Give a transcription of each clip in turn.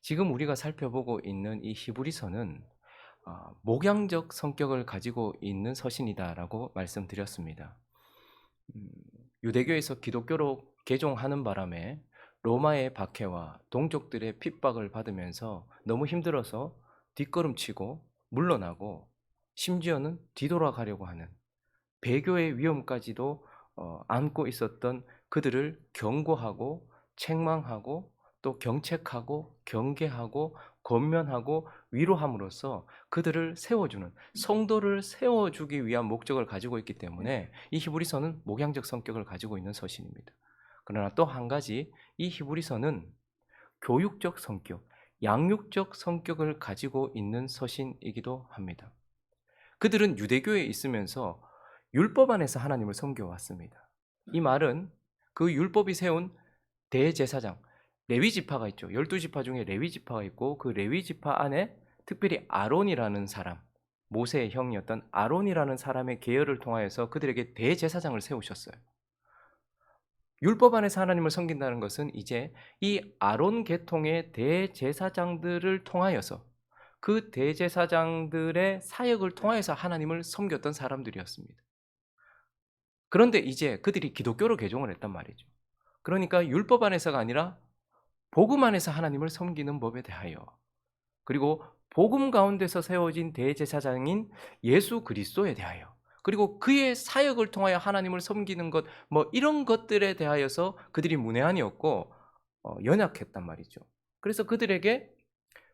지금 우리가 살펴보고 있는 이 히브리서는 목양적 성격을 가지고 있는 서신이다라고 말씀드렸습니다. 음, 유대교에서 기독교로 개종하는 바람에 로마의 박해와 동족들의 핍박을 받으면서 너무 힘들어서 뒷걸음치고 물러나고 심지어는 뒤돌아가려고 하는 배교의 위험까지도 안고 있었던 그들을 경고하고 책망하고 또 경책하고 경계하고 권면하고 위로함으로써 그들을 세워주는 성도를 세워주기 위한 목적을 가지고 있기 때문에 이 히브리서는 목양적 성격을 가지고 있는 서신입니다. 그러나 또 한 가지 이 히브리서는 교육적 성격, 양육적 성격을 가지고 있는 서신이기도 합니다. 그들은 유대교에 있으면서 율법 안에서 하나님을 섬겨왔습니다. 이 말은 그 율법이 세운 대제사장, 레위 지파가 있죠. 12지파 중에 레위 지파가 있고 그 레위 지파 안에 특별히 아론이라는 사람, 모세의 형이었던 아론이라는 사람의 계열을 통하여서 그들에게 대제사장을 세우셨어요. 율법 안에서 하나님을 섬긴다는 것은 이제 이 아론 계통의 대제사장들을 통하여서 그 대제사장들의 사역을 통하여서 하나님을 섬겼던 사람들이었습니다. 그런데 이제 그들이 기독교로 개종을 했단 말이죠. 그러니까 율법 안에서가 아니라 복음 안에서 하나님을 섬기는 법에 대하여, 그리고 복음 가운데서 세워진 대제사장인 예수 그리스도에 대하여, 그리고 그의 사역을 통하여 하나님을 섬기는 것, 이런 것들에 대하여서 그들이 문외한이었고 연약했단 말이죠. 그래서 그들에게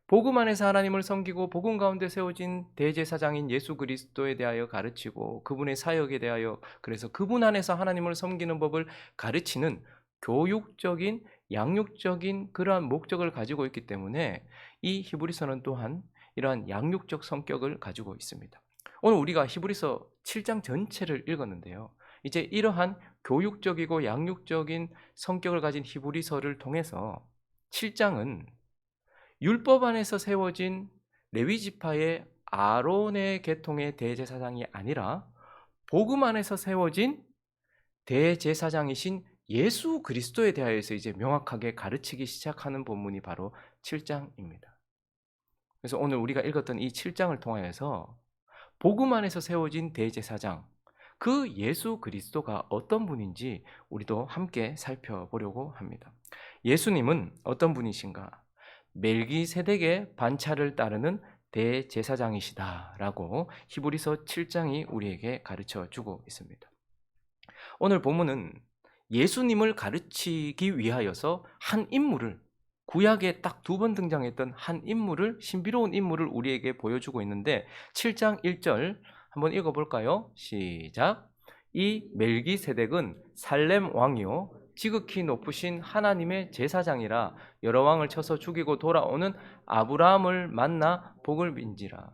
복음 안에서 하나님을 섬기고 복음 가운데 세워진 대제사장인 예수 그리스도에 대하여 가르치고 그분의 사역에 대하여, 그래서 그분 안에서 하나님을 섬기는 법을 가르치는 교육적인 양육적인 그러한 목적을 가지고 있기 때문에 이 히브리서는 또한 이러한 양육적 성격을 가지고 있습니다. 오늘 우리가 히브리서 7장 전체를 읽었는데요. 이제 이러한 교육적이고 양육적인 성격을 가진 히브리서를 통해서 7장은 율법 안에서 세워진 레위 지파의 아론의 계통의 대제사장이 아니라 복음 안에서 세워진 대제사장이신 예수 그리스도에 대하여서 이제 명확하게 가르치기 시작하는 본문이 바로 7장입니다. 그래서 오늘 우리가 읽었던 이 7장을 통하여서 복음 안에서 세워진 대제사장, 그 예수 그리스도가 어떤 분인지 우리도 함께 살펴보려고 합니다. 예수님은 어떤 분이신가? 멜기세덱의 반차를 따르는 대제사장이시다라고 히브리서 7장이 우리에게 가르쳐 주고 있습니다. 오늘 본문은 예수님을 가르치기 위하여서 한 인물을, 구약에 딱 2번 등장했던 한 인물을, 신비로운 인물을 우리에게 보여주고 있는데 7장 1절 한번 읽어볼까요? 시작. 이 멜기세덱은 살렘 왕이요 지극히 높으신 하나님의 제사장이라 여러 왕을 쳐서 죽이고 돌아오는 아브라함을 만나 복을 빈지라.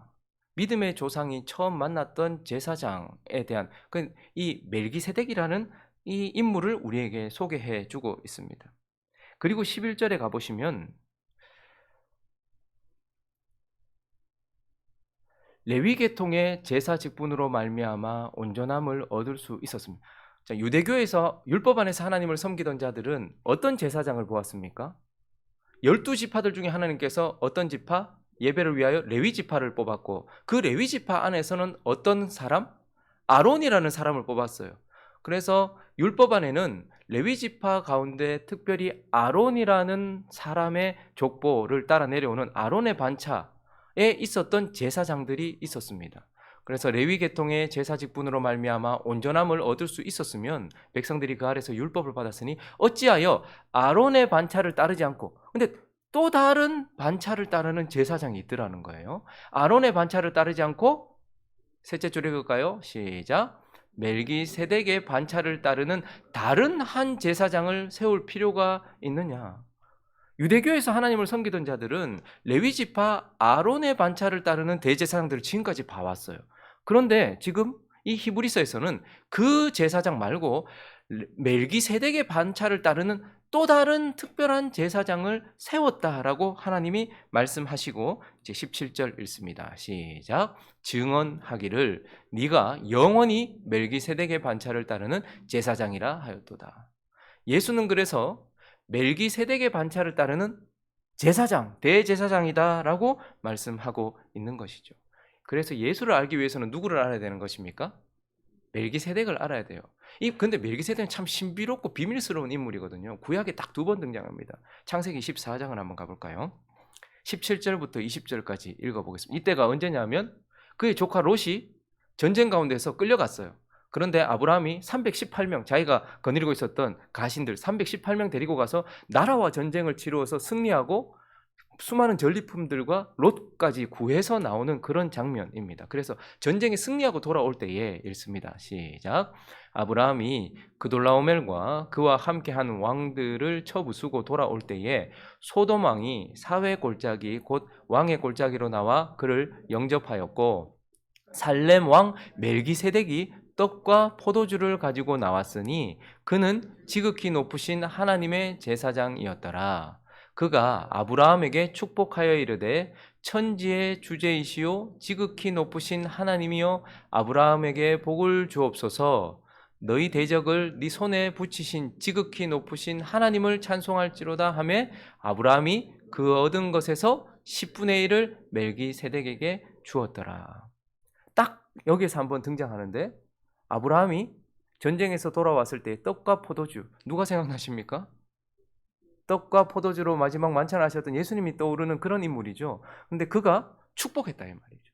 믿음의 조상이 처음 만났던 제사장에 대한 이 멜기세덱이라는 이 인물을 우리에게 소개해 주고 있습니다. 그리고 11절에 가보시면 레위 계통의 제사 직분으로 말미암아 온전함을 얻을 수 있었습니다. 자, 유대교에서 율법 안에서 하나님을 섬기던 자들은 어떤 제사장을 보았습니까? 12지파들 중에 하나님께서 어떤 지파? 예배를 위하여 레위 지파를 뽑았고 그 레위 지파 안에서는 어떤 사람? 아론이라는 사람을 뽑았어요. 그래서 율법 안에는 레위 지파 가운데 특별히 아론이라는 사람의 족보를 따라 내려오는 아론의 반차에 있었던 제사장들이 있었습니다. 그래서 레위 계통의 제사 직분으로 말미암아 온전함을 얻을 수 있었으면 백성들이 그 아래서 율법을 받았으니 어찌하여 아론의 반차를 따르지 않고, 근데 또 다른 반차를 따르는 제사장이 있더라는 거예요. 아론의 반차를 따르지 않고, 셋째 줄 읽을까요? 시작. 멜기세덱의 반차를 따르는 다른 한 제사장을 세울 필요가 있느냐? 유대교에서 하나님을 섬기던 자들은 레위 지파 아론의 반차를 따르는 대제사장들을 지금까지 봐왔어요. 그런데 지금 이 히브리서에서는 그 제사장 말고 멜기세덱의 반차를 따르는 또 다른 특별한 제사장을 세웠다라고 하나님이 말씀하시고 이제 17절 읽습니다. 시작. 증언하기를 네가 영원히 멜기세덱의 반차를 따르는 제사장이라 하였도다. 예수는 그래서 멜기세덱의 반차를 따르는 제사장, 대제사장이다라고 말씀하고 있는 것이죠. 그래서 예수를 알기 위해서는 누구를 알아야 되는 것입니까? 멜기세덱을 알아야 돼요. 근데 멜기세덱은 참 신비롭고 비밀스러운 인물이거든요. 구약에 딱 2번 등장합니다. 창세기 14장을 한번 가볼까요? 17절부터 20절까지 읽어보겠습니다. 이때가 언제냐면 그의 조카 롯이 전쟁 가운데서 끌려갔어요. 그런데 아브라함이 318명, 자기가 거느리고 있었던 가신들 318명 데리고 가서 나라와 전쟁을 치루어서 승리하고 수많은 전리품들과 롯까지 구해서 나오는 그런 장면입니다. 그래서 전쟁에 승리하고 돌아올 때에 읽습니다. 시작. 아브라함이 그돌라오멜과 그와 함께한 왕들을 쳐부수고 돌아올 때에 소돔 왕이 사회 골짜기 곧 왕의 골짜기로 나와 그를 영접하였고 살렘 왕 멜기세덱이 떡과 포도주를 가지고 나왔으니 그는 지극히 높으신 하나님의 제사장이었더라. 그가 아브라함에게 축복하여 이르되 천지의 주제이시오 지극히 높으신 하나님이여 아브라함에게 복을 주옵소서. 너희 대적을 네 손에 붙이신 지극히 높으신 하나님을 찬송할지로다 하며 아브라함이 그 얻은 것에서 10분의 1을 멜기세덱에게 주었더라. 딱 여기에서 한번 등장하는데 아브라함이 전쟁에서 돌아왔을 때 떡과 포도주 누가 생각나십니까? 떡과 포도주로 마지막 만찬하셨던 예수님이 떠오르는 그런 인물이죠. 근데 그가 축복했다 이 말이죠.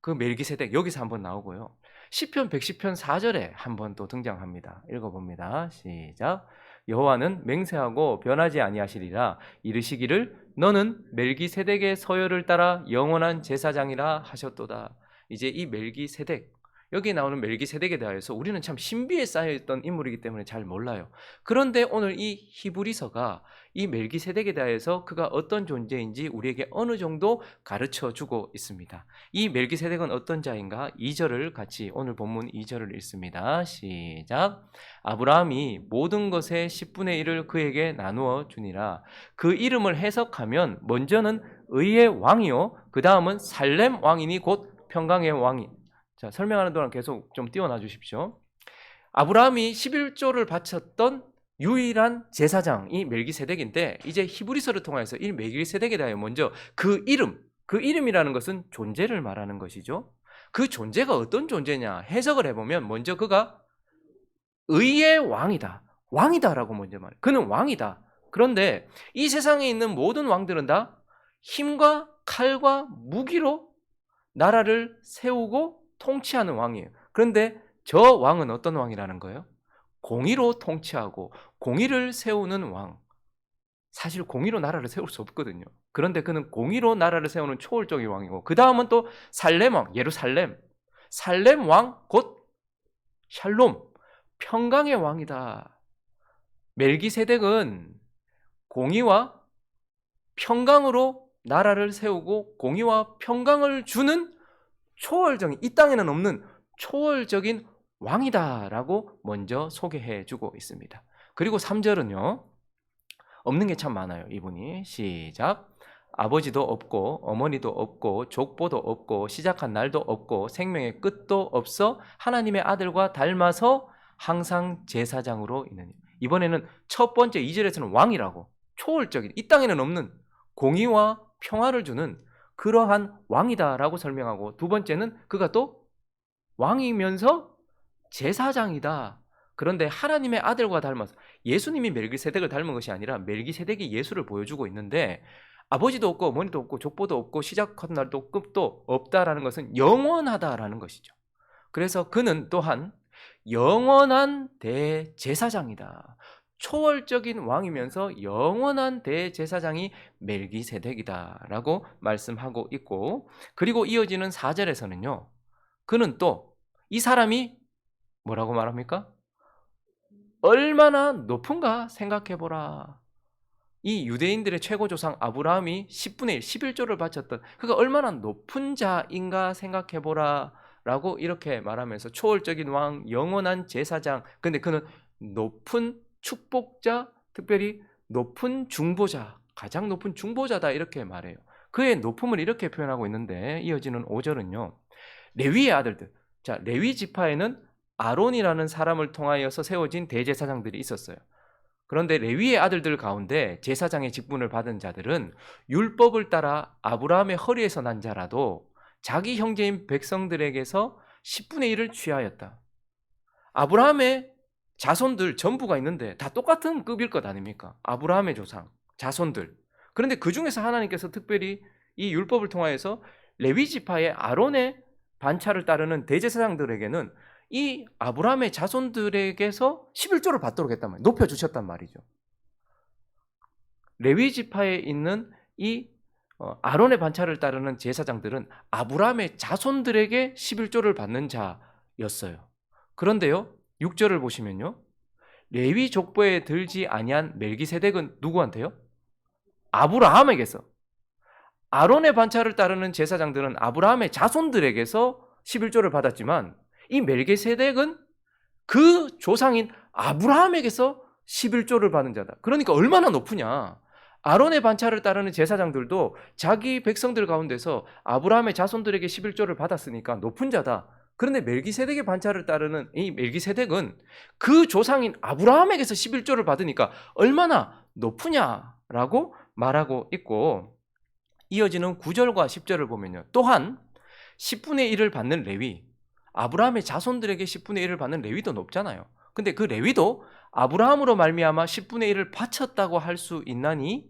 그 멜기세덱 여기서 한번 나오고요. 시편 110편 4절에 한번 또 등장합니다. 읽어봅니다. 시작. 여호와는 맹세하고 변하지 아니하시리라 이르시기를 너는 멜기세덱의 서열을 따라 영원한 제사장이라 하셨도다. 이제 이 멜기세덱 여기 나오는 멜기세덱에 대하여서 우리는 참 신비에 쌓여있던 인물이기 때문에 잘 몰라요. 그런데 오늘 이 히브리서가 이 멜기세덱에 대하여서 그가 어떤 존재인지 우리에게 어느 정도 가르쳐주고 있습니다. 이 멜기세덱은 어떤 자인가? 2절을 같이 오늘 본문 2절을 읽습니다. 시작. 아브라함이 모든 것의 10분의 1을 그에게 나누어 주니라. 그 이름을 해석하면 먼저는 의의 왕이요 그 다음은 살렘 왕이니 곧 평강의 왕이. 자, 설명하는 동안 계속 좀 띄워놔 주십시오. 아브라함이 11조를 바쳤던 유일한 제사장이 멜기세덱인데 이제 히브리서를 통해서 이 멜기세덱에 대하여 먼저 그 이름이라는 것은 존재를 말하는 것이죠. 그 존재가 어떤 존재냐 해석을 해보면 먼저 그가 의의 왕이다라고 먼저 말해요. 그는 왕이다. 그런데 이 세상에 있는 모든 왕들은 다 힘과 칼과 무기로 나라를 세우고 통치하는 왕이에요. 그런데 저 왕은 어떤 왕이라는 거예요? 공의로 통치하고 공의를 세우는 왕. 사실 공의로 나라를 세울 수 없거든요. 그런데 그는 공의로 나라를 세우는 초월적인 왕이고 그 다음은 또 살렘 왕, 예루살렘. 살렘 왕 곧 샬롬, 평강의 왕이다. 멜기세덱은 공의와 평강으로 나라를 세우고 공의와 평강을 주는 초월적인 이 땅에는 없는 초월적인 왕이다라고 먼저 소개해 주고 있습니다. 그리고 3절은요. 없는 게 참 많아요. 이분이 시작. 아버지도 없고 어머니도 없고 족보도 없고 시작한 날도 없고 생명의 끝도 없어 하나님의 아들과 닮아서 항상 제사장으로 있느니. 이번에는 첫 번째 2절에서는 왕이라고 초월적인 이 땅에는 없는 공의와 평화를 주는 그러한 왕이다라고 설명하고 두 번째는 그가 또 왕이면서 제사장이다. 그런데 하나님의 아들과 닮아서 예수님이 멜기세덱을 닮은 것이 아니라 멜기세덱이 예수를 보여주고 있는데 아버지도 없고 어머니도 없고 족보도 없고 시작한 날도 끝도 없다라는 것은 영원하다라는 것이죠. 그래서 그는 또한 영원한 대제사장이다. 초월적인 왕이면서 영원한 대제사장이 멜기세덱이다라고 말씀하고 있고 그리고 이어지는 4절에서는요. 그는 또 이 사람이 뭐라고 말합니까? 얼마나 높은가 생각해보라. 이 유대인들의 최고 조상 아브라함이 10분의 1, 11조를 바쳤던 그가 얼마나 높은 자인가 생각해보라 라고 이렇게 말하면서 초월적인 왕, 영원한 제사장. 근데 그는 높은 축복자, 특별히 높은 중보자, 가장 높은 중보자다 이렇게 말해요. 그의 높음을 이렇게 표현하고 있는데 이어지는 5절은요. 레위의 아들들. 자, 레위 지파에는 아론이라는 사람을 통하여서 세워진 대제사장들이 있었어요. 그런데 레위의 아들들 가운데 제사장의 직분을 받은 자들은 율법을 따라 아브라함의 허리에서 난 자라도 자기 형제인 백성들에게서 10분의 1을 취하였다. 아브라함의 자손들 전부가 있는데 다 똑같은 급일 것 아닙니까? 아브라함의 조상, 자손들. 그런데 그 중에서 하나님께서 특별히 이 율법을 통하여서 레위 지파의 아론의 반차를 따르는 대제사장들에게는 이 아브라함의 자손들에게서 11조를 받도록 했단 말이에요. 높여주셨단 말이죠. 레위 지파에 있는 이 아론의 반차를 따르는 제사장들은 아브라함의 자손들에게 11조를 받는 자였어요. 그런데요, 6절을 보시면요, 레위 족보에 들지 아니한 멜기세덱은 누구한테요? 아브라함에게서. 아론의 반차를 따르는 제사장들은 아브라함의 자손들에게서 11조를 받았지만 이 멜기세덱은 그 조상인 아브라함에게서 11조를 받은 자다. 그러니까 얼마나 높으냐. 아론의 반차를 따르는 제사장들도 자기 백성들 가운데서 아브라함의 자손들에게 11조를 받았으니까 높은 자다. 그런데 멜기세덱의 반차를 따르는 이 멜기세덱은 그 조상인 아브라함에게서 11조를 받으니까 얼마나 높으냐라고 말하고 있고, 이어지는 9절과 10절을 보면요, 또한 10분의 1을 받는 레위, 아브라함의 자손들에게 10분의 1을 받는 레위도 높잖아요. 근데 그 레위도 아브라함으로 말미암아 10분의 1을 바쳤다고 할 수 있나니,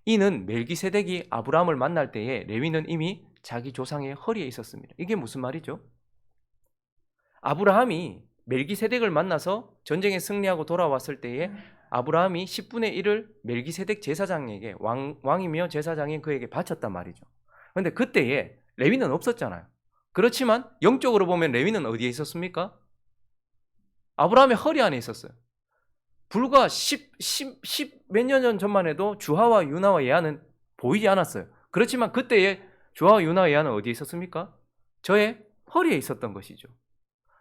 이는 멜기세덱이 아브라함을 만날 때에 레위는 이미 자기 조상의 허리에 있었습니다. 이게 무슨 말이죠? 아브라함이 멜기세덱을 만나서 전쟁에 승리하고 돌아왔을 때에 아브라함이 10분의 1을 멜기세덱 제사장에게, 왕이며 제사장인 그에게 바쳤단 말이죠. 그런데 그때에 레위는 없었잖아요. 그렇지만 영적으로 보면 레위는 어디에 있었습니까? 아브라함의 허리 안에 있었어요. 불과 10 몇 년 전만 해도 주하와 유나와 예아는 보이지 않았어요. 그렇지만 그때의 주하와 유나와 예아는 어디에 있었습니까? 저의 허리에 있었던 것이죠.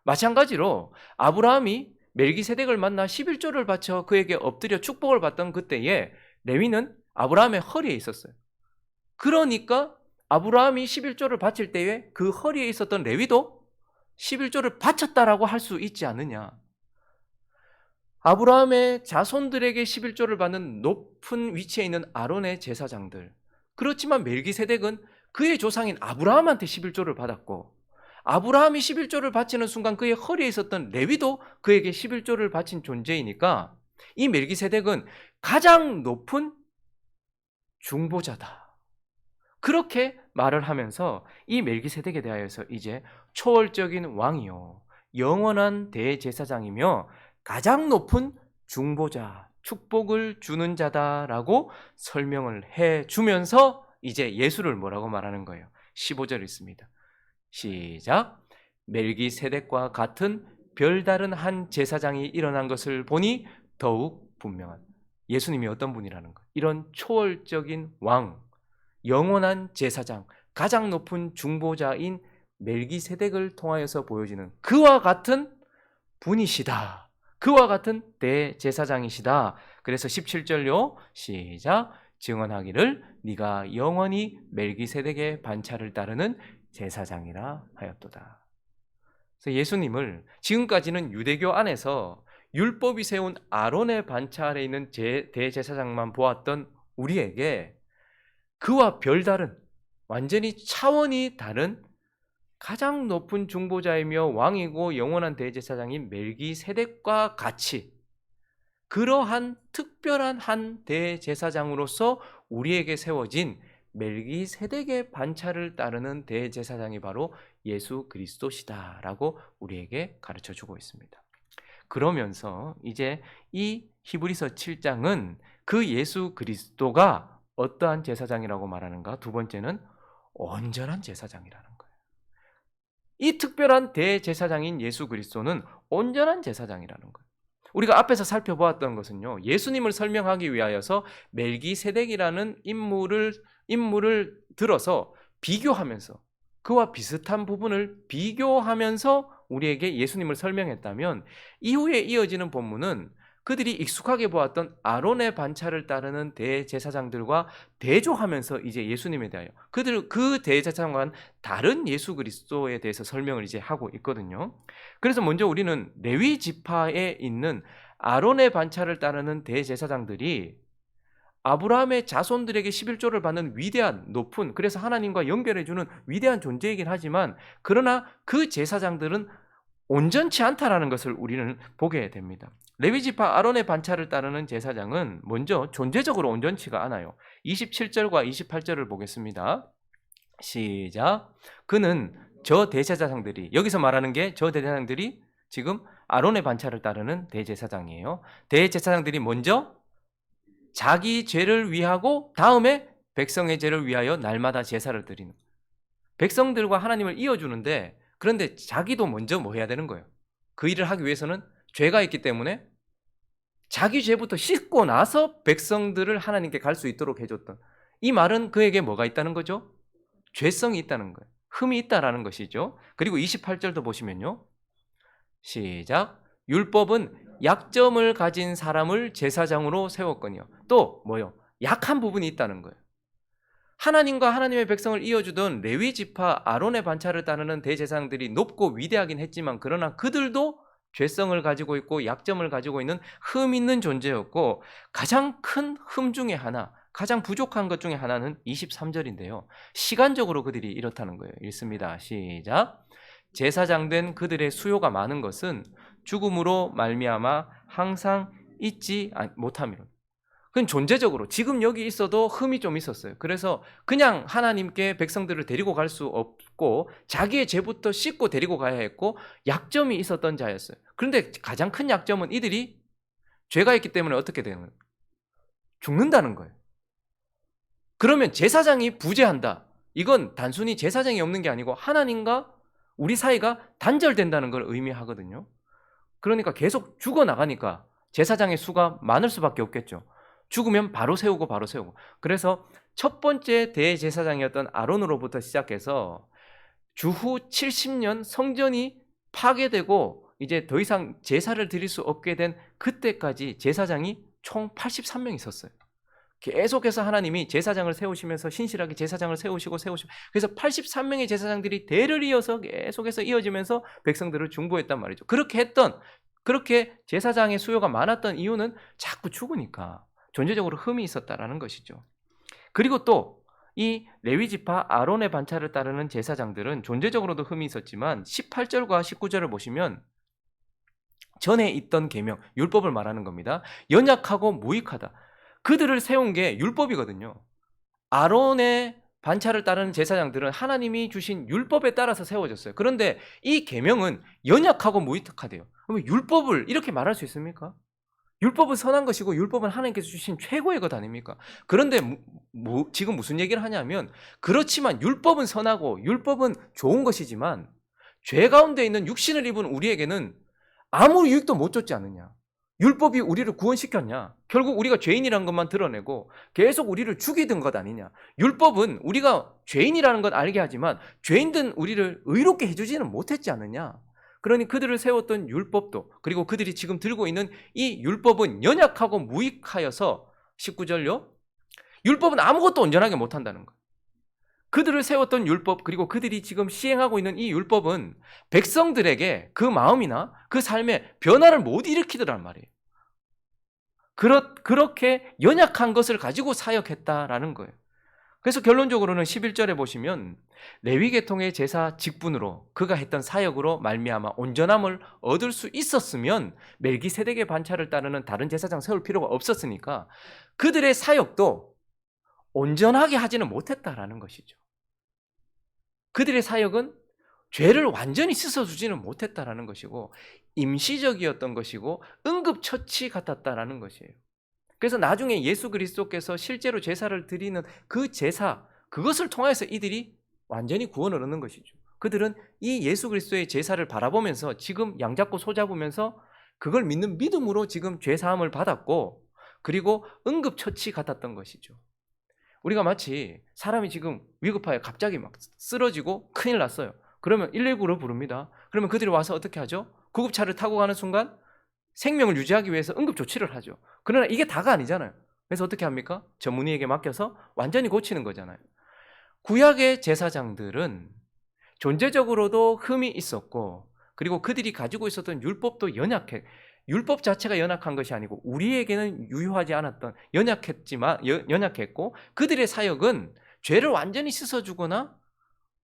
마찬가지로 아브라함이 멜기세덱을 만나 11조를 바쳐 그에게 엎드려 축복을 받던 그때에 레위는 아브라함의 허리에 있었어요. 그러니까 아브라함이 11조를 바칠 때에 그 허리에 있었던 레위도 11조를 바쳤다라고 할 수 있지 않느냐. 아브라함의 자손들에게 11조를 받는 높은 위치에 있는 아론의 제사장들, 그렇지만 멜기세덱은 그의 조상인 아브라함한테 11조를 받았고, 아브라함이 11조를 바치는 순간 그의 허리에 있었던 레위도 그에게 11조를 바친 존재이니까 이 멜기세덱은 가장 높은 중보자다. 그렇게 말을 하면서 이 멜기세덱에 대하여서 이제 초월적인 왕이요, 영원한 대제사장이며 가장 높은 중보자, 축복을 주는 자다라고 설명을 해주면서 이제 예수를 뭐라고 말하는 거예요? 15절 있습니다. 시작. 멜기세덱과 같은 별다른 한 제사장이 일어난 것을 보니 더욱 분명한, 예수님이 어떤 분이라는 거예요. 이런 초월적인 왕, 영원한 제사장, 가장 높은 중보자인 멜기세덱을 통하여서 보여지는 그와 같은 분이시다. 그와 같은 대제사장이시다. 그래서 17절요. 시작. 증언하기를 네가 영원히 멜기세덱의 반차를 따르는 제사장이라 하였도다. 그래서 예수님을 지금까지는 유대교 안에서 율법이 세운 아론의 반차 아래 있는 대제사장만 보았던 우리에게 그와 별다른, 완전히 차원이 다른 가장 높은 중보자이며 왕이고 영원한 대제사장인 멜기세덱과 같이 그러한 특별한 한 대제사장으로서 우리에게 세워진 멜기세덱의 반차를 따르는 대제사장이 바로 예수 그리스도시다라고 우리에게 가르쳐주고 있습니다. 그러면서 이제 이 히브리서 7장은 그 예수 그리스도가 어떠한 제사장이라고 말하는가? 두 번째는 온전한 제사장이라는 거예요. 이 특별한 대제사장인 예수 그리스도는 온전한 제사장이라는 거예요. 우리가 앞에서 살펴보았던 것은요, 예수님을 설명하기 위하여서 멜기세덱이라는 인물을 들어서 비교하면서 그와 비슷한 부분을 비교하면서 우리에게 예수님을 설명했다면, 이후에 이어지는 본문은 그들이 익숙하게 보았던 아론의 반차를 따르는 대제사장들과 대조하면서 이제 예수님에 대하여 그 대제사장과는 다른 예수 그리스도에 대해서 설명을 이제 하고 있거든요. 그래서 먼저 우리는 레위 지파에 있는 아론의 반차를 따르는 대제사장들이 아브라함의 자손들에게 11조를 받는 위대한 높은, 그래서 하나님과 연결해주는 위대한 존재이긴 하지만, 그러나 그 제사장들은 온전치 않다라는 것을 우리는 보게 됩니다. 레위지파 아론의 반차를 따르는 제사장은 먼저 존재적으로 온전치가 않아요. 27절과 28절을 보겠습니다. 시작. 그는 저 대제사장들이, 여기서 말하는 게 저 대제사장들이 지금 아론의 반차를 따르는 대제사장이에요. 대제사장들이 먼저 자기 죄를 위하고 다음에 백성의 죄를 위하여 날마다 제사를 드리는, 백성들과 하나님을 이어주는데, 그런데 자기도 먼저 뭐 해야 되는 거예요? 그 일을 하기 위해서는 죄가 있기 때문에 자기 죄부터 씻고 나서 백성들을 하나님께 갈 수 있도록 해줬던, 이 말은 그에게 뭐가 있다는 거죠? 죄성이 있다는 거예요. 흠이 있다라는 것이죠. 그리고 28절도 보시면요. 시작. 율법은 약점을 가진 사람을 제사장으로 세웠거니와, 또 뭐요? 약한 부분이 있다는 거예요. 하나님과 하나님의 백성을 이어주던 레위 지파 아론의 반차를 따르는 대제사장들이 높고 위대하긴 했지만, 그러나 그들도 죄성을 가지고 있고 약점을 가지고 있는 흠 있는 존재였고, 가장 큰 흠 중에 하나, 가장 부족한 것 중에 하나는 23절인데요. 시간적으로 그들이 이렇다는 거예요. 읽습니다. 시작. 제사장 된 그들의 수요가 많은 것은 죽음으로 말미암아 항상 잊지 못함이로. 그건 존재적으로 지금 여기 있어도 흠이 좀 있었어요. 그래서 그냥 하나님께 백성들을 데리고 갈 수 없고 자기의 죄부터 씻고 데리고 가야 했고 약점이 있었던 자였어요. 그런데 가장 큰 약점은 이들이 죄가 있기 때문에 어떻게 되는 거예요? 죽는다는 거예요. 그러면 제사장이 부재한다. 이건 단순히 제사장이 없는 게 아니고 하나님과 우리 사이가 단절된다는 걸 의미하거든요. 그러니까 계속 죽어나가니까 제사장의 수가 많을 수밖에 없겠죠. 죽으면 바로 세우고 바로 세우고. 그래서 첫 번째 대제사장이었던 아론으로부터 시작해서 주후 70년 성전이 파괴되고 이제 더 이상 제사를 드릴 수 없게 된 그때까지 제사장이 총 83명 있었어요. 계속해서 하나님이 제사장을 세우시면서 신실하게 제사장을 세우시고 그래서 83명의 제사장들이 대를 이어서 계속해서 이어지면서 백성들을 중보했단 말이죠. 그렇게 제사장의 수요가 많았던 이유는 자꾸 죽으니까 존재적으로 흠이 있었다라는 것이죠. 그리고 또 이 레위지파 아론의 반차를 따르는 제사장들은 존재적으로도 흠이 있었지만 18절과 19절을 보시면 전에 있던 계명, 율법을 말하는 겁니다. 연약하고 무익하다. 그들을 세운 게 율법이거든요. 아론의 반차를 따르는 제사장들은 하나님이 주신 율법에 따라서 세워졌어요. 그런데 이 계명은 연약하고 무익하대요. 그럼 율법을 이렇게 말할 수 있습니까? 율법은 선한 것이고 율법은 하나님께서 주신 최고의 것 아닙니까? 그런데 지금 무슨 얘기를 하냐면, 그렇지만 율법은 선하고 율법은 좋은 것이지만 죄 가운데 있는 육신을 입은 우리에게는 아무 유익도 못 줬지 않느냐. 율법이 우리를 구원시켰냐? 결국 우리가 죄인이라는 것만 드러내고 계속 우리를 죽이던 것 아니냐? 율법은 우리가 죄인이라는 건 알게 하지만 죄인된 우리를 의롭게 해주지는 못했지 않느냐? 그러니 그들을 세웠던 율법도, 그리고 그들이 지금 들고 있는 이 율법은 연약하고 무익하여서 19절요. 율법은 아무것도 온전하게 못한다는 거예요. 그들을 세웠던 율법, 그리고 그들이 지금 시행하고 있는 이 율법은 백성들에게 그 마음이나 그 삶에 변화를 못 일으키더란 말이에요. 그렇게 연약한 것을 가지고 사역했다라는 거예요. 그래서 결론적으로는 11절에 보시면 레위 계통의 제사 직분으로 그가 했던 사역으로 말미암아 온전함을 얻을 수 있었으면 멜기세덱의 반차를 따르는 다른 제사장 세울 필요가 없었으니까 그들의 사역도 온전하게 하지는 못했다라는 것이죠. 그들의 사역은 죄를 완전히 씻어주지는 못했다라는 것이고 임시적이었던 것이고 응급처치 같았다라는 것이에요. 그래서 나중에 예수 그리스도께서 실제로 제사를 드리는 그 제사, 그것을 통해서 이들이 완전히 구원을 얻는 것이죠. 그들은 이 예수 그리스도의 제사를 바라보면서 지금 양잡고 소잡으면서 그걸 믿는 믿음으로 지금 죄사함을 받았고, 그리고 응급처치 같았던 것이죠. 우리가 마치 사람이 지금 위급하여 갑자기 막 쓰러지고 큰일 났어요. 그러면 119를 부릅니다. 그러면 그들이 와서 어떻게 하죠? 구급차를 타고 가는 순간 생명을 유지하기 위해서 응급조치를 하죠. 그러나 이게 다가 아니잖아요. 그래서 어떻게 합니까? 전문의에게 맡겨서 완전히 고치는 거잖아요. 구약의 제사장들은 존재적으로도 흠이 있었고, 그리고 그들이 가지고 있었던 율법도 율법 자체가 연약한 것이 아니고 우리에게는 유효하지 않았던 연약했고 그들의 사역은 죄를 완전히 씻어주거나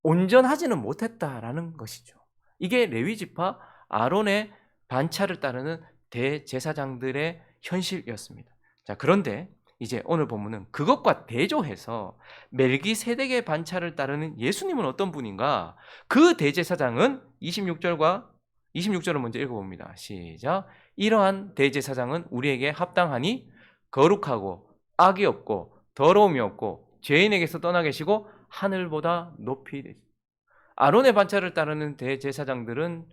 온전하지는 못했다라는 것이죠. 이게 레위 지파 아론의 반차를 따르는 대제사장들의 현실이었습니다. 자, 그런데 이제 오늘 본문은 그것과 대조해서 멜기세덱의 반차를 따르는 예수님은 어떤 분인가? 그 대제사장은 26절을 먼저 읽어봅니다. 시작. 이러한 대제사장은 우리에게 합당하니 거룩하고 악이 없고 더러움이 없고 죄인에게서 떠나 계시고 하늘보다 높이 되시. 아론의 반차를 따르는 대제사장들은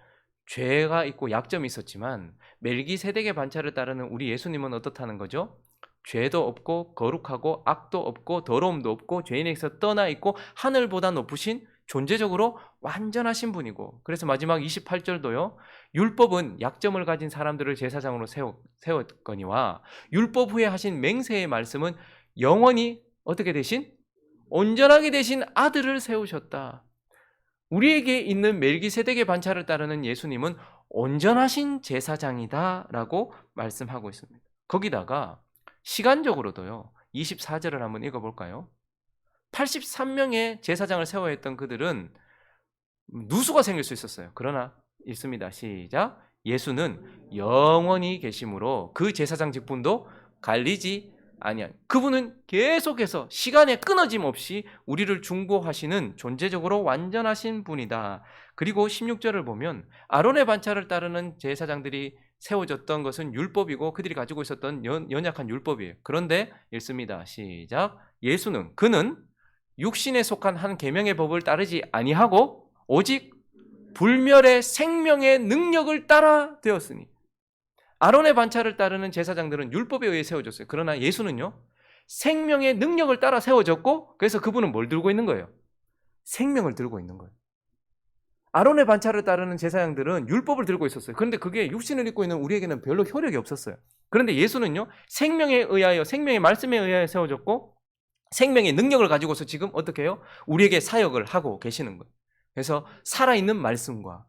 죄가 있고 약점이 있었지만 멜기세덱의 반차를 따르는 우리 예수님은 어떻다는 거죠? 죄도 없고 거룩하고 악도 없고 더러움도 없고 죄인에게서 떠나 있고 하늘보다 높으신 존재적으로 완전하신 분이고, 그래서 마지막 28절도요. 율법은 약점을 가진 사람들을 제사장으로 세웠거니와 율법 후에 하신 맹세의 말씀은 영원히 어떻게 되신? 온전하게 되신 아들을 세우셨다. 우리에게 있는 멜기세덱의 반차를 따르는 예수님은 온전하신 제사장이다라고 말씀하고 있습니다. 거기다가 시간적으로도요. 24절을 한번 읽어볼까요? 83명의 제사장을 세워야 했던 그들은 누수가 생길 수 있었어요. 그러나 읽습니다. 시작. 예수는 영원히 계심으로 그 제사장 직분도 갈리지 아니한, 그분은 계속해서 시간에 끊어짐 없이 우리를 중보하시는 존재적으로 완전하신 분이다. 그리고 16절을 보면 아론의 반차를 따르는 제사장들이 세워졌던 것은 율법이고 그들이 가지고 있었던 연약한 율법이에요. 그런데 읽습니다. 시작. 예수는, 그는 육신에 속한 한 계명의 법을 따르지 아니하고 오직 불멸의 생명의 능력을 따라 되었으니. 아론의 반차를 따르는 제사장들은 율법에 의해 세워졌어요. 그러나 예수는요, 생명의 능력을 따라 세워졌고, 그래서 그분은 뭘 들고 있는 거예요? 생명을 들고 있는 거예요. 아론의 반차를 따르는 제사장들은 율법을 들고 있었어요. 그런데 그게 육신을 입고 있는 우리에게는 별로 효력이 없었어요. 그런데 예수는요, 생명에 의하여, 생명의 말씀에 의하여 세워졌고 생명의 능력을 가지고서 지금 어떻게 해요? 우리에게 사역을 하고 계시는 거예요. 그래서 살아있는 말씀과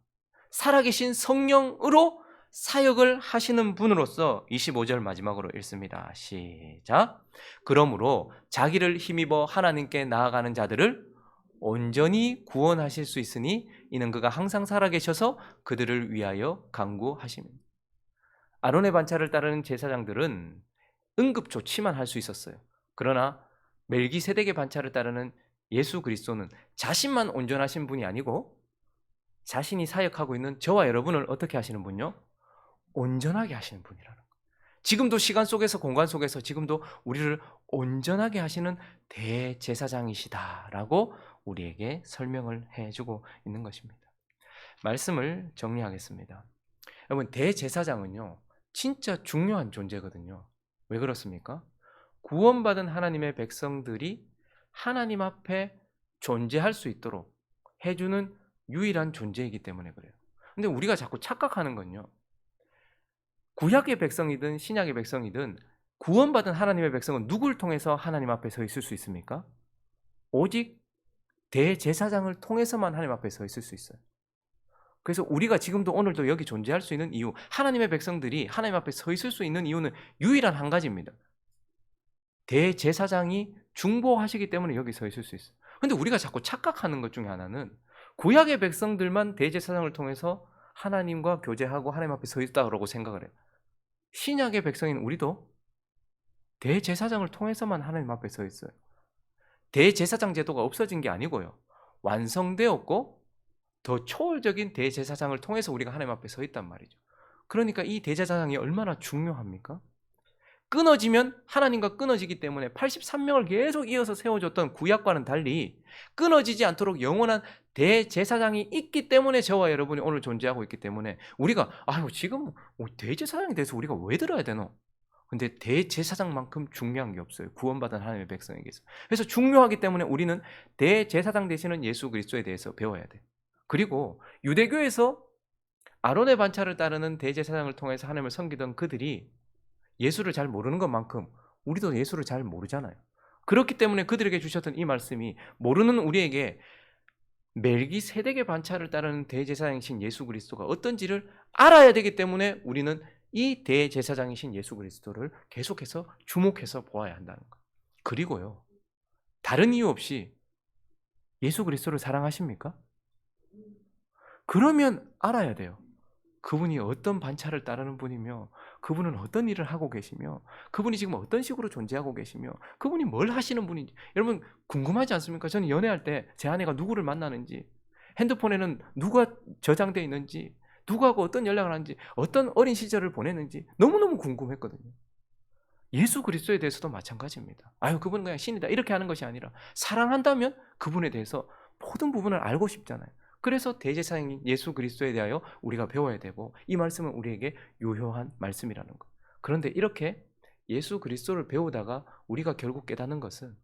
살아계신 성령으로 사역을 하시는 분으로서 25절 마지막으로 읽습니다. 시작. 그러므로 자기를 힘입어 하나님께 나아가는 자들을 온전히 구원하실 수 있으니 이는 그가 항상 살아계셔서 그들을 위하여 간구하십니다. 아론의 반차를 따르는 제사장들은 응급조치만 할 수 있었어요. 그러나 멜기세덱의 반차를 따르는 예수 그리스도는 자신만 온전하신 분이 아니고 자신이 사역하고 있는 저와 여러분을 어떻게 하시는 분요? 온전하게 하시는 분이라는 거예요. 지금도 시간 속에서 공간 속에서 지금도 우리를 온전하게 하시는 대제사장이시다라고 우리에게 설명을 해주고 있는 것입니다. 말씀을 정리하겠습니다. 여러분, 대제사장은요 진짜 중요한 존재거든요. 왜 그렇습니까? 구원받은 하나님의 백성들이 하나님 앞에 존재할 수 있도록 해주는 유일한 존재이기 때문에 그래요. 근데 우리가 자꾸 착각하는 건요, 구약의 백성이든 신약의 백성이든 구원받은 하나님의 백성은 누굴 통해서 하나님 앞에 서 있을 수 있습니까? 오직 대제사장을 통해서만 하나님 앞에 서 있을 수 있어요. 그래서 우리가 지금도 오늘도 여기 존재할 수 있는 이유, 하나님의 백성들이 하나님 앞에 서 있을 수 있는 이유는 유일한 한 가지입니다. 대제사장이 중보하시기 때문에 여기 서 있을 수 있어요. 그런데 우리가 자꾸 착각하는 것 중에 하나는 구약의 백성들만 대제사장을 통해서 하나님과 교제하고 하나님 앞에 서 있다고 생각을 해요. 신약의 백성인 우리도 대제사장을 통해서만 하나님 앞에 서 있어요. 대제사장 제도가 없어진 게 아니고요, 완성되었고 더 초월적인 대제사장을 통해서 우리가 하나님 앞에 서 있단 말이죠. 그러니까 이 대제사장이 얼마나 중요합니까? 끊어지면 하나님과 끊어지기 때문에 83명을 계속 이어서 세워줬던 구약과는 달리 끊어지지 않도록 영원한 대제사장이 있기 때문에 저와 여러분이 오늘 존재하고 있기 때문에 우리가 지금 대제사장이 돼서 우리가 왜 들어야 되노? 근데 대제사장만큼 중요한 게 없어요. 구원받은 하나님의 백성에게서. 그래서 중요하기 때문에 우리는 대제사장 되시는 예수 그리스도에 대해서 배워야 돼. 그리고 유대교에서 아론의 반차를 따르는 대제사장을 통해서 하나님을 섬기던 그들이 예수를 잘 모르는 것만큼 우리도 예수를 잘 모르잖아요. 그렇기 때문에 그들에게 주셨던 이 말씀이 모르는 우리에게 멜기세덱의 반차를 따르는 대제사장이신 예수 그리스도가 어떤지를 알아야 되기 때문에 우리는 이 대제사장이신 예수 그리스도를 계속해서 주목해서 보아야 한다는 것. 그리고요, 다른 이유 없이 예수 그리스도를 사랑하십니까? 그러면 알아야 돼요. 그분이 어떤 반차를 따르는 분이며, 그분은 어떤 일을 하고 계시며, 그분이 지금 어떤 식으로 존재하고 계시며, 그분이 뭘 하시는 분인지. 여러분 궁금하지 않습니까? 저는 연애할 때 제 아내가 누구를 만나는지, 핸드폰에는 누가 저장되어 있는지, 누구하고 어떤 연락을 하는지, 어떤 어린 시절을 보냈는지 너무너무 궁금했거든요. 예수 그리스도에 대해서도 마찬가지입니다. 아유, 그분은 그냥 신이다, 이렇게 하는 것이 아니라 사랑한다면 그분에 대해서 모든 부분을 알고 싶잖아요. 그래서 대제사장인 예수 그리스도에 대하여 우리가 배워야 되고, 이 말씀은 우리에게 유효한 말씀이라는 것. 그런데 이렇게 예수 그리스도를 배우다가 우리가 결국 깨닫는 것은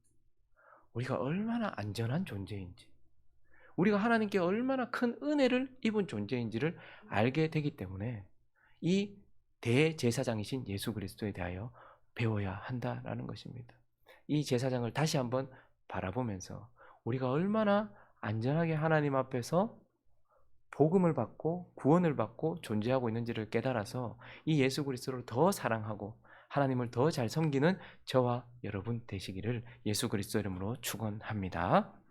우리가 얼마나 안전한 존재인지, 우리가 하나님께 얼마나 큰 은혜를 입은 존재인지를 알게 되기 때문에 이 대제사장이신 예수 그리스도에 대하여 배워야 한다라는 것입니다. 이 제사장을 다시 한번 바라보면서 우리가 얼마나 안전하게 하나님 앞에서 복음을 받고 구원을 받고 존재하고 있는지를 깨달아서 이 예수 그리스도를 더 사랑하고 하나님을 더 잘 섬기는 저와 여러분 되시기를 예수 그리스도 이름으로 축원합니다.